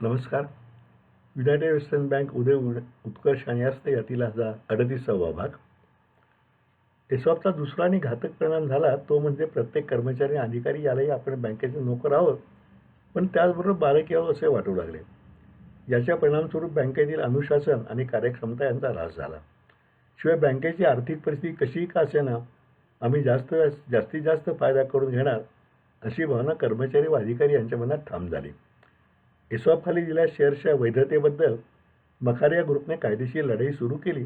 नमस्कार. United western bank उदय उत्कर्ष आणि असते यातील हा 38वा भाग. एसॉपचा दुसरा आणि घातक परिणाम झाला तो म्हणजे प्रत्येक कर्मचारी आणि अधिकारी यालाही आपण बँकेचे नोकर आहोत, पण त्याचबरोबर बालकी आहोत असे वाटू लागले. याच्या परिणामस्वरूप बँकेतील अनुशासन आणि कार्यक्षमता यांचा ऱ्हास झाला. शिवाय बँकेची आर्थिक परिस्थिती कशीही का असेना, आम्ही जास्तीत जास्त फायदा करून घेणार अशी भावना कर्मचारी व अधिकारी यांच्या मनात ठाम झाली. एसॉपखाली दिलेल्या शेअर्सच्या वैधतेबद्दल मखारिया ग्रुपने कायदेशीर लढाई सुरू केली.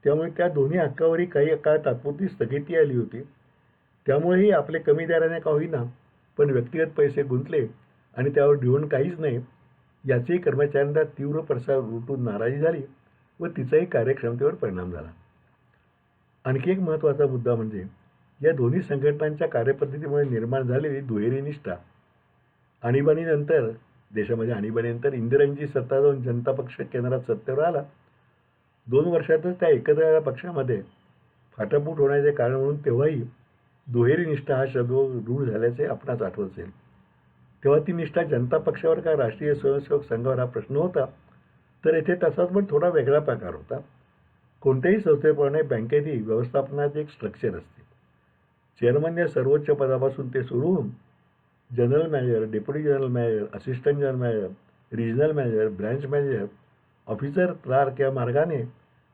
त्यामुळे त्या दोन्ही हक्कावरही काही काळ तात्पुरती स्थगिती आली होती. त्यामुळेही आपले कमी दराने का होईना पण व्यक्तिगत पैसे गुंतले आणि त्यावर डिवून काहीच नाही याचेही कर्मचाऱ्यांना तीव्र पडसाद उलटून नाराजी झाली व तिचाही कार्यक्षमतेवर परिणाम झाला. आणखी एक महत्त्वाचा मुद्दा म्हणजे या दोन्ही संघटनांच्या कार्यपद्धतीमुळे निर्माण झालेली दुहेरी निष्ठा. आणीबाणीनंतर देशामध्ये आणीबाणीनंतर इंदिरांची सत्ता जाऊन जनता पक्ष केंद्रात सत्तेवर आला. 2 वर्षातच त्या एकत्र आलेल्या पक्षामध्ये फाटाफूट होण्याचे कारण म्हणून तेव्हाही दुहेरी निष्ठा हा शब्द रूढ झाल्याचे आपणास आठवत असेल. तेव्हा ती निष्ठा जनता पक्षावर का राष्ट्रीय स्वयंसेवक संघावर हा प्रश्न होता, तर येथे तसाच पण थोडा वेगळा प्रकार होता. कोणत्याही संस्थेप्रमाणे बँकेतही व्यवस्थापनाचे एक स्ट्रक्चर असते. चेअरमन या सर्वोच्च पदापासून ते सुरू होऊन general manager, deputy general manager, assistant general manager, regional manager, branch manager, officer, clerk या मार्गाने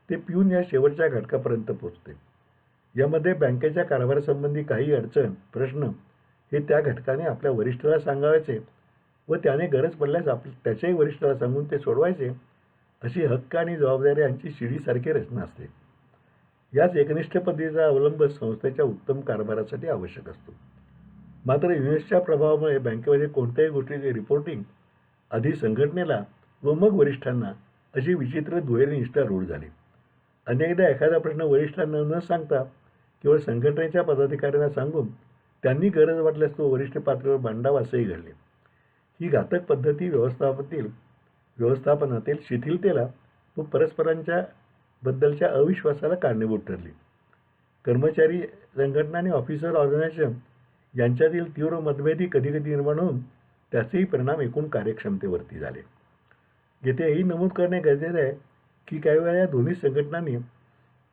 ते पिऊन या शेवटच्या घटकापर्यंत पोचते. यामध्ये बँकेच्या कारभारासंबंधी काही अडचण, प्रश्न हे त्या घटकाने आपल्या वरिष्ठाला सांगायचे व त्याने गरज पडल्यास त्याच्याही वरिष्ठाला सांगून ते सोडवायचे अशी हक्क आणि जबाबदारी यांची शिडीसारखी रचना असते. याच एकनिष्ठ पद्धतीचा अवलंब संस्थेच्या उत्तम कारभारासाठी आवश्यक असतो. मात्र युएसच्या प्रभावामुळे बँकेमध्ये कोणत्याही गोष्टीचे रिपोर्टिंग आधी संघटनेला व मग वरिष्ठांना अशी विचित्र दुहेरी निष्ठा रूढ झाली. अनेकदा एखादा प्रश्न वरिष्ठांना न सांगता केवळ संघटनेच्या पदाधिकाऱ्यांना सांगून त्यांनी गरज वाटल्यास तो वरिष्ठ पातळीवर मांडावा असेही घडले. ही घातक पद्धती व्यवस्थापनातील शिथिलतेला व परस्परांच्या बद्दलच्या अविश्वासाला कारणीभूत ठरली. कर्मचारी संघटना आणि ऑफिसर ऑर्गनायझेशन यांच्यातील तीव्र मतभेदही कधीकधी निर्माण होऊन त्याचेही परिणाम एकूण कार्यक्षमतेवरती झाले. येथे हेही नमूद करणे गरजेचे आहे की काही वेळा या दोन्ही संघटनांनी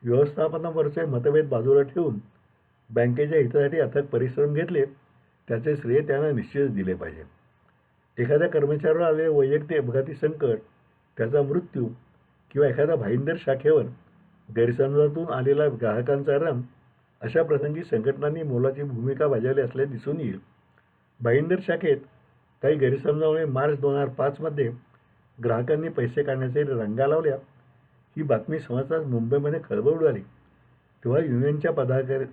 व्यवस्थापनावरचे मतभेद बाजूला ठेवून बँकेच्या हितासाठी अथक परिश्रम घेतले त्याचे श्रेय त्यांना निश्चितच दिले पाहिजे. एखाद्या कर्मचाऱ्यावर आलेले वैयक्तिक अपघाती संकट, त्याचा मृत्यू किंवा एखाद्या भाईंदर शाखेवर गैरसमजातून आलेला ग्राहकांचा रम अशा प्रसंगी संघटनांनी मोलाची भूमिका बजावली असल्याचे दिसून येईल. भाईंदर शाखेत काही गैरसमजामुळे मार्च 2005 ग्राहकांनी पैसे काढण्याचे रंगा लावल्या. ही बातमी समजताच मुंबईमध्ये खळबळ उडाली. तेव्हा युनियनच्या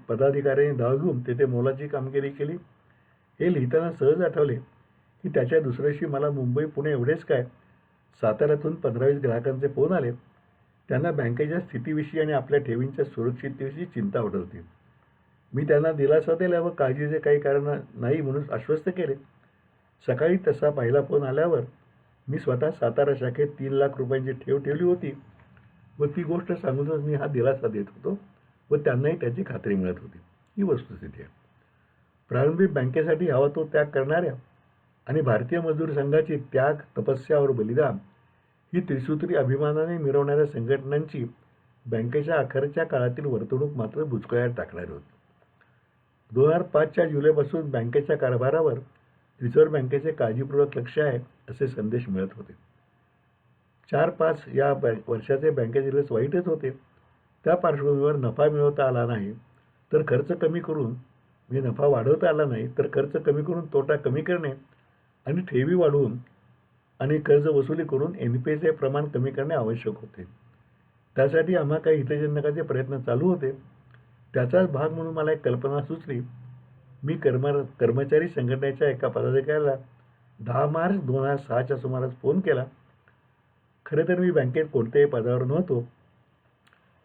पदाधिकाऱ्यांनी धाव घेऊन तेथे मोलाची कामगिरी केली. हे लिहिताना सहज आठवले की त्याच्या दुसऱ्या दिवशी मला मुंबई पुणे एवढेच काय साताऱ्यातून 15-20 ग्राहकांचे फोन आले. त्यांना बँकेच्या स्थितीविषयी आणि आपल्या ठेवींच्या सुरक्षिततेविषयी चिंता वाटत होती. मी त्यांना दिलासा दिला व काळजीचे काही कारण नाही म्हणून आश्वस्त केले. सकाळी तसा पहिला फोन आल्यावर मी स्वतः सातारा शाखेत 3 लाख रुपयांची ठेव ठेवली होती व ती गोष्ट सांगूनच मी हा दिलासा देत होतो व त्यांनाही त्याची खात्री मिळत होती. ही वस्तुस्थिती आहे. प्रारंभी बँकेसाठी हवा तो त्याग करणाऱ्या आणि भारतीय मजदूर संघाची त्याग, तपस्या और बलिदान ही त्रिसूत्री अभिमानाने मिरवणाऱ्या संघटनांची बँकेच्या अखेरच्या काळातील वर्तणूक मात्र बुचकळ्यात टाकणारी होती. 2005च्या जुलैपासून बँकेच्या कारभारावर रिझर्व्ह बँकेचे काळजीपूर्वक लक्ष आहे असे संदेश मिळत होते. 4-5 या वर्षाचे बँकेचे दिवस वाईटच होते. त्या पार्श्वभूमीवर नफा मिळवता आला नाही तर खर्च कमी करून नफा वाढवता आला नाही तर खर्च कमी करून तोटा कमी करणे आणि ठेवी वाढवून आणि कर्ज वसुली करून NPAचे प्रमाण कमी करणे आवश्यक होते. त्यासाठी आम्हा काही हितचिंतकांचे प्रयत्न चालू होते. त्याचाच भाग म्हणून मला एक कल्पना सुचली. मी कर्मचारी संघटनेच्या एका पदाधिकाऱ्याला 10 मार्च 2006च्या सुमारास फोन केला. खरे तर मी बँकेत कोणत्याही पदावर नव्हतो,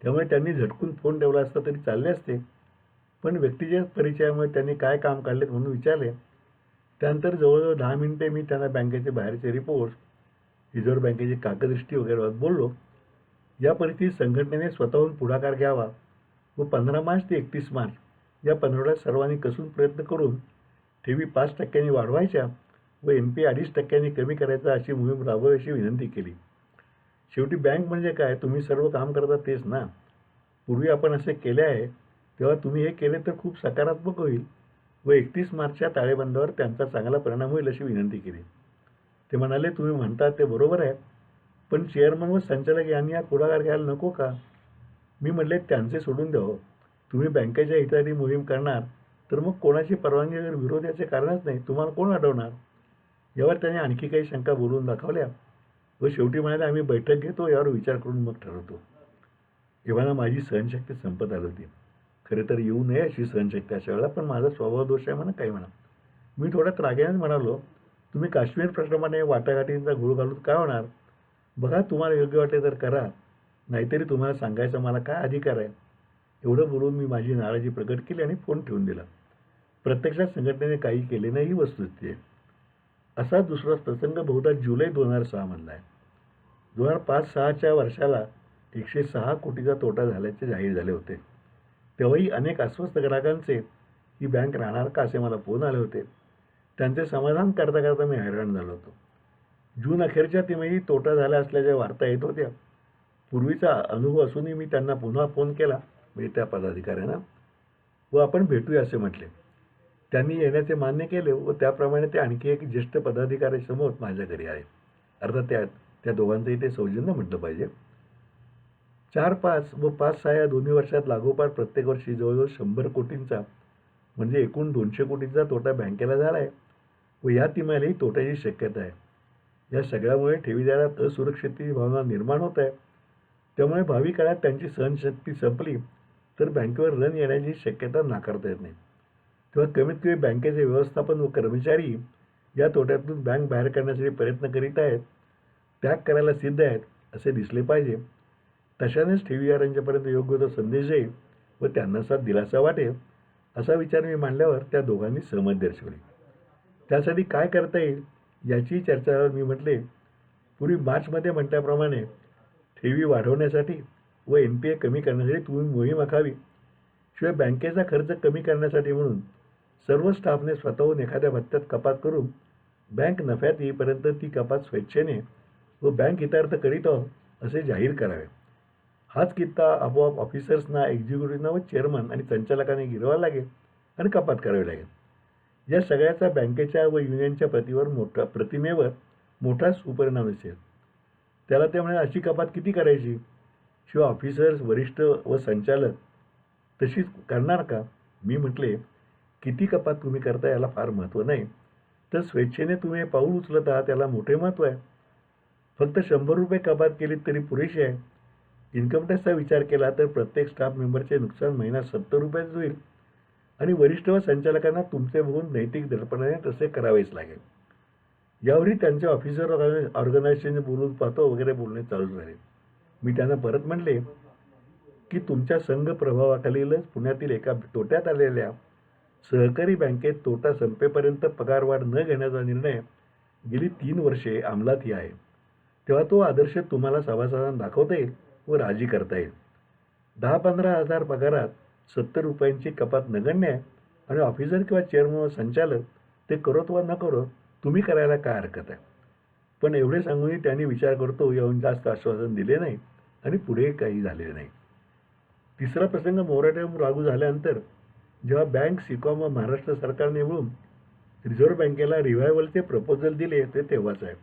त्यामुळे त्यांनी झटकून फोन ठेवला असता तरी चालले असते. पण व्यक्तिगत परिचयामुळे त्यांनी काय काम काढलेत म्हणून विचारले. त्यानंतर जवळजवळ 10 मिनिटे मी त्यांना बँकेचे बाहेरचे रिपोर्ट्स, रिझर्व्ह बँकेची कागददृष्टी वगैरे बोललो. या परिस्थितीत संघटनेने स्वतःहून पुढाकार घ्यावा व 15 मार्च ते 31 मार्च या 15 सर्वांनी कसून प्रयत्न करून ठेवी 5% वाढवायच्या व NPA 2.5% कमी करायचा अशी मोहीम राबवावी अशी विनंती केली. शेवटी बँक म्हणजे काय, तुम्ही सर्व काम करता तेच ना. पूर्वी आपण असे केले आहे, तेव्हा तुम्ही हे केले तर खूप सकारात्मक होईल व 31 मार्चच्या ताळेबंदावर त्यांचा चांगला परिणाम होईल अशी विनंती केली. ते म्हणाले, तुम्ही म्हणता ते बरोबर आहे, पण चेअरमन व संचालक यांनी हा पुढाकार घ्यायला नको का? मी म्हटले, त्यांचे सोडून द्या हो. तुम्ही बँकेच्या हिताची मोहीम करणार तर मग कोणाची परवानगी वगैरे विरोध याचे कारणच नाही. तुम्हाला कोण अडवणार? यावर त्याने आणखी काही शंका बोलून दाखवल्या व शेवटी म्हणाले, आम्ही बैठक घेतो, यावर विचार करून मग ठरवतो. एव्हाना माझी सहनशक्ती संपत आली होती. खरे तर येऊ नये अशी सहनशक्ती अशा वेळेला, पण माझा स्वभाव दोष आहे म्हणा, काही म्हणा. मी थोड्या रागानेच म्हणालो, तुम्ही काश्मीर प्रश्नाप्रमाणे वाटाघाटींचा घोळ घालून काय होणार? बघा, तुम्हाला योग्य वाटले तर करा, नाहीतरी तुम्हाला सांगायचा मला काय अधिकार आहे? एवढं बोलून मी माझी नाराजी प्रकट केली आणि फोन ठेवून दिला. प्रत्यक्षात संघटनेने काही केले नाही ही वस्तुस्थिती आहे. असा दुसरा प्रसंग बहुधा जुलै 2006 मधला आहे. 2005-06च्या वर्षाला 106 कोटीचा तोटा झाल्याचे जाहीर झाले होते. तेव्हाही अनेक अस्वस्थ ग्राहकांचे ही बँक राहणार का असे मला फोन आले होते. त्यांचे समाधान करता करता मी हैराण झालो होतो. जून अखेरच्या तिमाही तोटा झाला असल्याच्या वार्ता येत होत्या. पूर्वीचा अनुभव असूनही मी त्यांना पुन्हा फोन केला, म्हणजे त्या पदाधिकाऱ्यांना, व आपण भेटूया असे म्हटले. त्यांनी येण्याचे मान्य केले व त्याप्रमाणे ते आणखी एक ज्येष्ठ पदाधिकाऱ्यासमोर माझ्या घरी आले. अर्थात त्या दोघांचंही ते सौजन्य म्हटलं पाहिजे. 4-5 व 5-6 या दोन्ही वर्षात लागोपाठ प्रत्येक वर्षी जवळजवळ 100 कोटींचा म्हणजे एकूण 200 कोटींचा तोटा बँकेला झाला आहे व या तिमाहीलाही तोट्याची शक्यता आहे. या सगळ्यामुळे ठेवीदारात असुरक्षिततेची भावना निर्माण होत आहे. त्यामुळे भावी काळात त्यांची सहनशक्ती संपली तर बँकेवर रण येण्याची शक्यता नाकारता येत नाही. तेव्हा कमीत कमी बँकेचे व्यवस्थापन व कर्मचारी या तोट्यातून बँक बाहेर काढण्यासाठी प्रयत्न करीत आहेत, त्याग करायला सिद्ध आहेत असे दिसले पाहिजे. तशानेच ठेवीदारांच्यापर्यंत योग्य तो संदेश येईल व त्यांना साथ दिलासा वाटेल असा विचार मी मांडल्यावर त्या दोघांनी सहमती दर्शवली. त्यासाठी काय करता येईल याची चर्चा मी म्हटले, पूर्वी मार्चमध्ये म्हटल्याप्रमाणे ठेवी वाढवण्यासाठी व NPA कमी करण्यासाठी तुम्ही मोहीम आखावी. शिवाय बँकेचा खर्च कमी करण्यासाठी म्हणून सर्व स्टाफने स्वतःहून एखाद्या भत्त्यात कपात करून बँक नफ्यात येईपर्यंत ती कपात स्वेच्छेने व बँक हितार्थ करीत आहोत असे जाहीर करावे. हाच कित्ता आपोआप ऑफिसर्सना, एक्झिक्युटिव्हना व चेअरमन आणि संचालकांनी गिरवावा लागेल आणि कपात करावी लागेल. या सगळ्याचा बँकेच्या व युनियनच्या प्रतिमेवर मोठा सुपरिणाम दिसेल. त्याला ते म्हणाले, अशी कपात किती करायची? शिवाय ऑफिसर्स, वरिष्ठ व संचालक तशीच करणार का? मी म्हटले, किती कपात तुम्ही करता याला फार महत्त्व नाही, तर स्वेच्छेने तुम्ही हे पाऊल उचलत आहात त्याला मोठे महत्त्व आहे. फक्त 100 रुपये कपात केली तरी पुरेशी आहे. इन्कम टॅक्सचा विचार केला तर प्रत्येक स्टाफ मेंबरचे नुकसान महिना 70 रुपयाच होईल आणि वरिष्ठ व संचालकांना तुमचे बघून नैतिक दडपणाने तसे करावेच लागेल. यावरही त्यांचे ऑफिसर ऑर्गनायझेशनने बोलून पाहतो वगैरे बोलणे चालूच झाले. मी त्यांना परत म्हटले की तुमच्या संघ प्रभावाखालीलच पुण्यातील एका तोट्यात आलेल्या सहकारी बँकेत तोटा संपेपर्यंत पगारवाढ न घेण्याचा निर्णय गेली 3 वर्षे अंमलातही आहे. तेव्हा तो आदर्श तुम्हाला सभासदांना दाखवता येईल व राजी करता येईल. 10-15 हजार पगारात 70 रुपयांची कपात नगण्य आहे आणि ऑफिसर किंवा चेअरमन व संचालक ते करोत वा न करोत तुम्ही करायला काय हरकत आहे? पण एवढे सांगूनही त्यांनी विचार करतो याहून जास्त आश्वासन दिले नाही आणि पुढे काही झाले नाही. तिसरा प्रसंग मोराटोरियम लागू झाल्यानंतर जेव्हा बँक, सिकॉम व महाराष्ट्र सरकारने मिळून रिझर्व्ह बँकेला रिव्हायवलचे प्रपोजल दिले ते तेव्हाच आहे.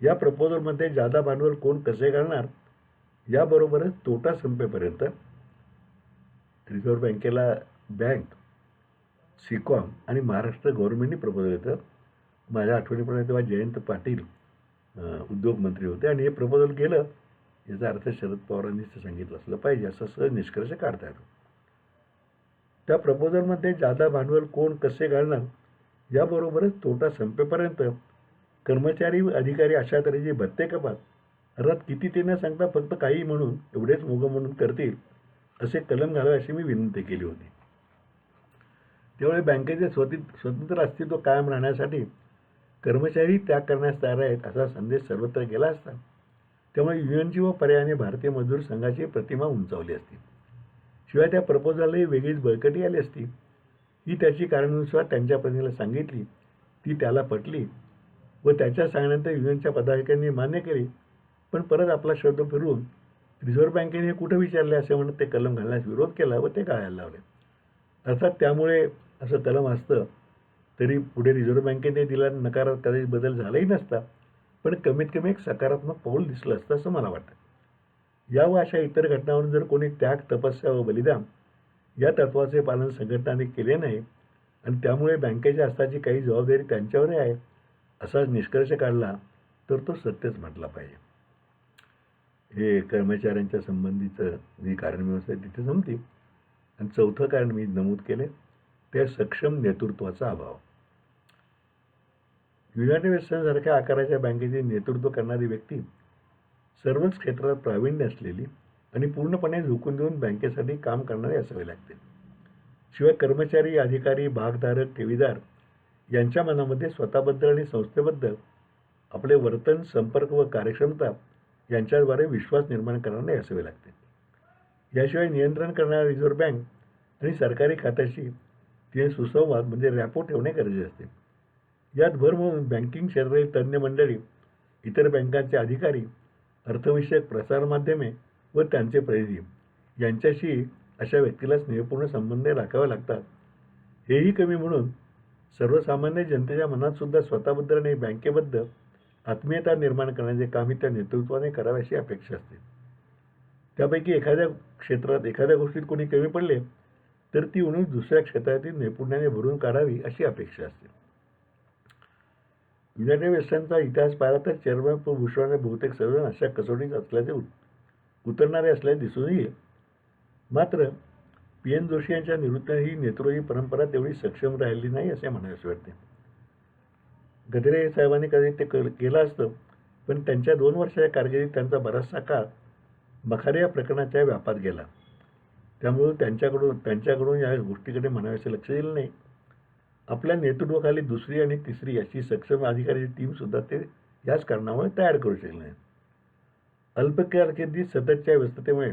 या प्रपोजलमध्ये जादा भांडवल कोण कसे घालणार याबरोबरच तोटा संपेपर्यंत रिझर्व्ह बँकेला बँक, सिकॉम आणि महाराष्ट्र गव्हर्नमेंटने प्रपोजल येतं. माझ्या आठवणीप्रमाणे तेव्हा जयंत पाटील उद्योगमंत्री होते आणि हे प्रपोजल गेलं. याचा अर्थ शरद पवारांनीच सांगितलं असलं पाहिजे असा सहज निष्कर्ष काढता येतो. त्या प्रपोजलमध्ये जादा भांडवल कोण कसे घालणार याबरोबरच तोटा संपेपर्यंत कर्मचारी व अधिकारी अशा तऱ्हेचे भत्ते कपात अर्थात किती ते न सांगता फक्त काही म्हणून एवढेच मोगं म्हणून करतील असे कलम घालावे अशी मी विनंती केली होती. त्यामुळे बँकेचे स्वतंत्र अस्तित्व कायम राहण्यासाठी कर्मचारी त्याग करण्यास तयार आहेत असा संदेश सर्वत्र गेला असता. त्यामुळे युनियनची व पर्यायाने भारतीय मजदूर संघाची प्रतिमा उंचावली असती. शिवाय त्या प्रपोजललाही वेगळीच बळकटी आली असती. ही त्याची कारणानुसार त्यांच्या प्रतिनिधीला सांगितली. ती त्याला पटली व त्याच्या सांगण्यानंतर युनियनच्या पदाधिकाऱ्यांनी मान्य केली. पण परत आपला शब्द फिरवून रिझर्व्ह बँकेने हे कुठं विचारले असे म्हणत ते कलम घालण्यास विरोध केला व ते गाळायला लावले. अर्थात त्यामुळे असं कलम असतं तरी पुढे रिझर्व्ह बँकेने दिला नकारात कदाचित बदल झालाही नसता, पण कमीत कमी एक सकारात्मक पाऊल दिसलं असतं असं मला वाटतं. या व अशा इतर घटनावरून जर कोणी त्याग, तपस्या व बलिदान या तत्वाचे पालन संघटनांनी केले नाही आणि त्यामुळे बँकेच्या असण्याची काही जबाबदारी त्यांच्यावरही आहे असा निष्कर्ष काढला तर तो सत्यच म्हटला पाहिजे. हे कर्मचाऱ्यांच्या संबंधीचं जी कारणव्यवस्था आहे तिथे संपती. आणि चौथं कारण मी नमूद केले ते सक्षम नेतृत्वाचा अभाव. युनायटेड वेस्टर्नसारख्या आकाराच्या बँकेचे नेतृत्व करणारी व्यक्ती सर्वच क्षेत्रात प्रावीण्य असलेली आणि पूर्णपणे झोकून देऊन बँकेसाठी काम करणारे असावे लागते. शिवाय कर्मचारी, अधिकारी, भागधारक, ठेवीदार यांच्या मनामध्ये स्वतःबद्दल आणि संस्थेबद्दल आपले वर्तन, संपर्क व कार्यक्षमता यांच्याद्वारे विश्वास निर्माण करणारे असावे लागते. याशिवाय नियंत्रण करणारी रिझर्व्ह बँक आणि सरकारी खात्याशी तिने सुसंवाद म्हणजे रॅपो ठेवणे गरजेचे असते. यात भर म्हणून बँकिंग क्षेत्रातील तज्ज्ञ मंडळी, इतर बँकांचे अधिकारी, अर्थविषयक प्रसारमाध्यमे व त्यांचे प्रतिनिधी यांच्याशी अशा व्यक्तीला स्नेहपूर्ण संबंध राखावे लागतात. हेही कमी म्हणून सर्वसामान्य जनतेच्या मनात सुद्धा स्वतःबद्दल आणि बँकेबद्दल आत्मीयता निर्माण करण्याचे कामही त्या नेतृत्वाने करावे अशी अपेक्षा असते. त्यापैकी एखाद्या क्षेत्रात एखाद्या गोष्टीत कोणी कमी पडले तर ती उणीव दुसऱ्या क्षेत्रातील नैपुण्याने भरून काढावी अशी अपेक्षा असते. युनायटेड वेस्टर्नचा इतिहास पाहिला तर चेअरमन भूषणाने बहुतेक सर्वजण अशा कसोटीत असल्याचे उतरणारे असल्याचे दिसून येईल. मात्र पी.एन. जोशी यांच्या निवृत्तीने ही नेतृत्वाची परंपरा तेवढी सक्षम राहिली नाही असे म्हणावेसे वाटते. गद्रे साहेबांनी कधी ते केलं असतं, पण त्यांच्या 2 वर्षाच्या कारकिर्दीत त्यांचा बराचसा काळ मखारे या प्रकरणाच्या व्यापात गेला. त्यामुळे त्यांच्याकडून या गोष्टीकडे म्हणावेसे लक्ष दिलं नाही. आपल्या नेतृत्वाखाली दुसरी आणि तिसरी अशी सक्षम अधिकाऱ्याची टीमसुद्धा ते याच कारणामुळे तयार करू शकले नाही. अल्प कारकिर्दीत सततच्या व्यस्ततेमुळे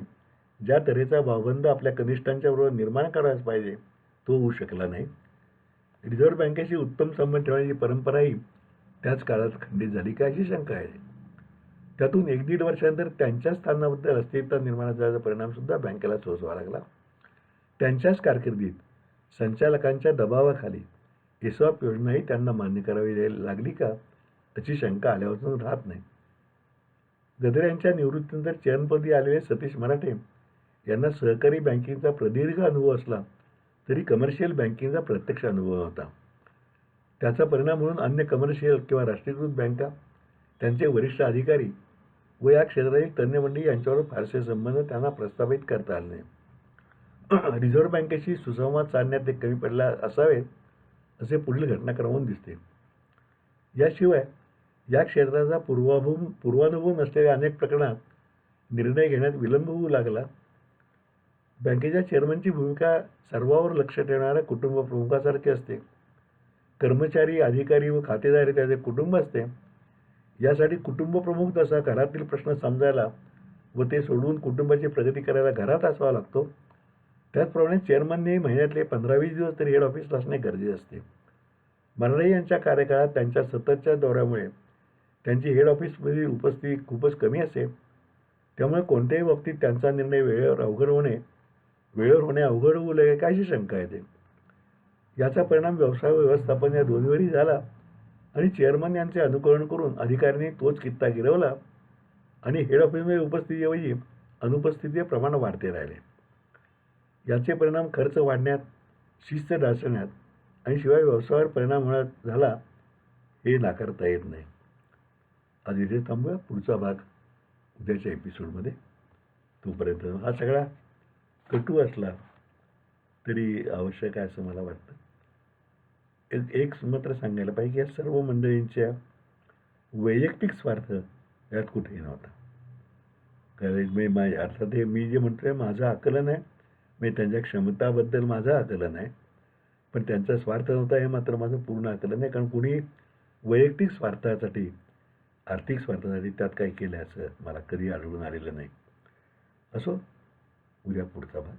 ज्या तऱ्हेचा भावबंध आपल्या कनिष्ठांच्या बरोबर निर्माण करायला पाहिजे तो होऊ शकला नाही. रिझर्व्ह बँकेशी उत्तम संबंध ठेवण्याची परंपराही त्याच काळात खंडित झाली का अशी शंका आहे. त्यातून 1-1.5 वर्षानंतर त्यांच्या स्थानाबद्दल अस्थिरता निर्माण झाल्याचा परिणामसुद्धा बँकेला सोसावा लागला. त्यांच्याच कारकिर्दीत संचालकांच्या दबावाखाली एसॉप योजनाही त्यांना मान्य करावी लागली का अशी शंका आल्यापासून राहत नाही. गद्रे यांच्या निवृत्तीनंतर चेअरमनपदी आलेले सतीश मराठे यांना सहकारी बँकिंगचा प्रदीर्घ अनुभव असला तरी कमर्शियल बँकिंगचा प्रत्यक्ष अनुभव होता. त्याचा परिणाम म्हणून अन्य कमर्शियल किंवा राष्ट्रीयकृत बँका, त्यांचे वरिष्ठ अधिकारी व या क्षेत्रातील तज्ज्ञ मंडळी यांच्यावर फारसे संबंध त्यांना प्रस्थापित करता आले नाही. रिझर्व्ह बँकेशी सुसंवाद साधण्यात ते कमी पडला असावेत असे पुढील घटनाक्रमावरून दिसते. याशिवाय या क्षेत्राचा पूर्वानुभव नसलेल्या अनेक प्रकरणात निर्णय घेण्यात विलंब होऊ लागला. बँकेच्या चेअरमनची भूमिका सर्वांवर लक्ष ठेवणाऱ्या कुटुंब प्रमुखासारखी असते. कर्मचारी, अधिकारी व खातेदार त्याचे कुटुंब असते. यासाठी कुटुंब प्रमुख तसा घरातील प्रश्न समजायला व ते सोडवून कुटुंबाची प्रगती करायला घरात असावा लागतो. त्याचप्रमाणे चेअरमनने महिन्यातले 15-20 दिवस तरी हेड ऑफिसला असणे गरजेचे असते. मराठे यांच्या कार्यकाळात त्यांच्या सततच्या दौऱ्यामुळे त्यांची हेड ऑफिसमधील उपस्थिती खूपच कमी असे. त्यामुळे कोणत्याही बाबतीत त्यांचा निर्णय वेळेवर होणे अवघड होऊ लागेल का अशी शंका येते. याचा परिणाम व्यवसाय व व्यवस्थापन या दोन्हीवरही झाला आणि चेअरमन यांचे अनुकरण करून अधिकाऱ्यांनी तोच कित्ता गिरवला आणि हेड ऑफिसमध्ये उपस्थितीऐवजी अनुपस्थितीचे प्रमाण वाढते राहिले. याचे परिणाम खर्च वाढण्यात, शिस्त ढासळण्यात आणि शिवाय व्यवसायावर परिणाम झाला हे नाकारता येत नाही. आज इथे थांबूया. पुढचा भाग उद्याच्या एपिसोडमध्ये. तोपर्यंत हा सगळा कटू असला तरी आवश्यक आहे असं मला वाटतं. एक मात्र सांगायला पाहिजे की या सर्व मंडळींच्या वैयक्तिक स्वार्थ यात कुठेही नव्हता. कारण अर्थात हे मी जे म्हणतोय माझं आकलन आहे, मी त्यांच्या क्षमताबद्दल माझं आकलन आहे, पण त्यांचा स्वार्थ नव्हता हे मात्र माझं पूर्ण आकलन आहे. कारण कुणी वैयक्तिक स्वार्थासाठी, आर्थिक स्वार्थासाठी त्यात काही केलं असं मला कधी आढळून आलेलं नाही. असो, उद्या पुढचा भाग.